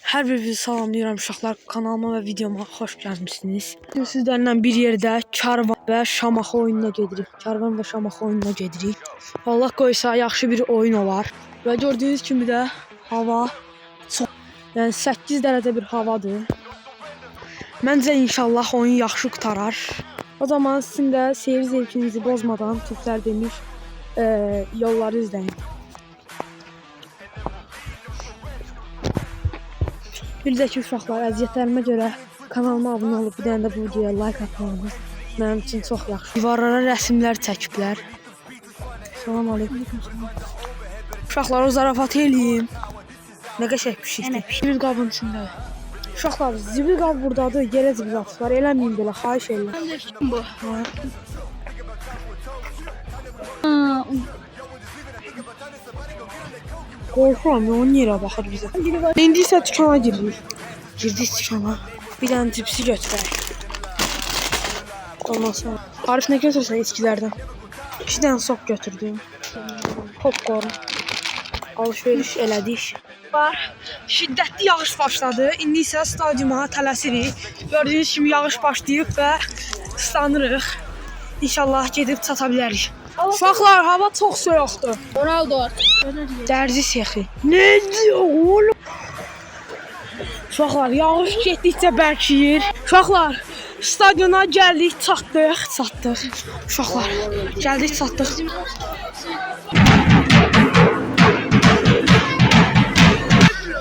Hər birinizi salamlayıram uşaqlar, kanalıma və videoma xoş gəlmişsiniz. Sizlərlə bir yerdə Karvan və Şamaxı oyununa gedirik. Karvan və Şamaxı oyununa gedirik. Allah qoysa yaxşı bir oyun olar. Və gördüyünüz kimi də hava çox, yəni 8 dərəcə bir havadır. Məncə inşallah oyun yaxşı qutarar. O zaman sizin də seyir zevkinizi bozmadan Türklər demiş yolları izləyin. Bir də ki uşaqlar, əziyyətlərimə görə kanalıma abunə olub bir dənə də bu videoya like atmalısınız. Mənim üçün çox yaxşı. Divarlara rəsmlər çəkiblər. Salam aleykum. Uşaqlar, o zarafatı eləyim. Nə qəşəng bir şeydir. Zibil qabın içində. Uşaqlar, zibil qab buradadır. Yerə zibil atışlar. Eləməyin belə, xahiş edirəm. Bu. Qorxuram, onun yerə baxır bizə. İndi isə dükana giririk. Girdik dükana. Bir dənə cipsi götürək. Ondan sonra. Arif nə götürsən içkilərdən? 2 dənə sok götürdüm. Popcorn. Alışveriş elədik. Şiddətli yağış başladı. İndi isə stadyuma tələsirik. Gördüyünüz kimi yağış başlayıb və ıslanırıq. İnşallah gedib çata bilərik. Uşaqlar, hava çox soyuqdur. Ronaldo. Dərzi sexi. Nə diyor oğlum? Uşaqlar, yağış getdikcə bərkiyir. Uşaqlar, stadiona gəldik, çatdıq. Uşaqlar, gəldik, çatdıq.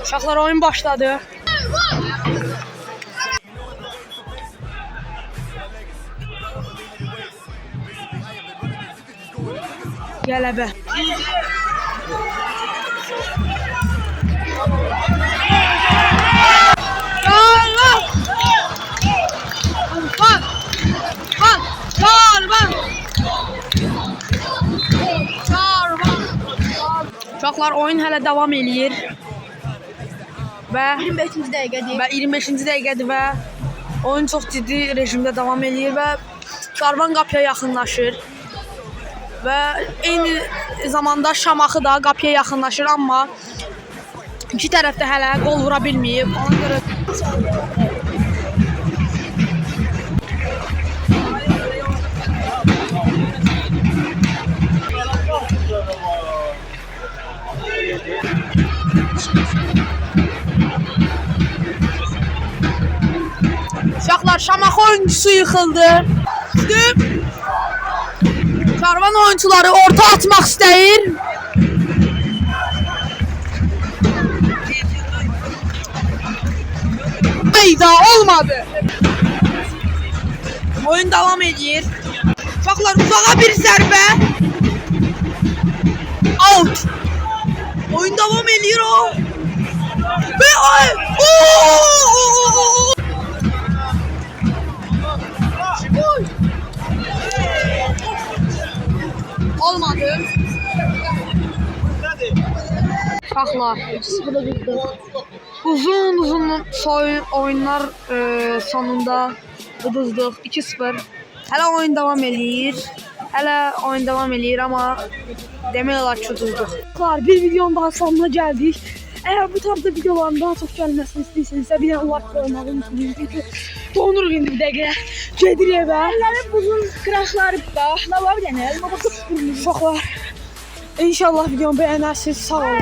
Uşaqlar, oyun başladı. Qələbə. Uşaqlar, oyun hələ davam eləyir. Və 25-ci dəqiqədir və oyun çox ciddi rejimdə davam eləyir və Karvan qapıya yaxınlaşır. Və eyni zamanda Şamaxı da qapıya yaxınlaşır, amma iki tərəf də hələ qol vura bilməyib. Ona görə uşaqlar, Şamaxı oyuncusu yıxıldı. Karvan oyuncuları orta atmaq istəyir. Hayda, olmadı. Oyun davam edir. Uşaqlar, uzağa bir zərbə. Out. Oyun davam edir o. Və ay! Olmadı. Uşaqlar, uzun oyunlar sonunda uduzduk 2-0. Hələ oyun davam eləyir. Amma demək olar ki uduzduk. Bir videonun daha sonuna gəldik. Əgər bu tarzda videoların daha çox gəlməsini istəyirsinizsə bir dənə like qoymağı unutmayın. Donuruq indi bir dəqiqə. Gedirik evə. Əllərin buzun qıraşları da var bir dənə. Uşaqlar, İnşallah videomu bəyənərsiniz. Sağ olun.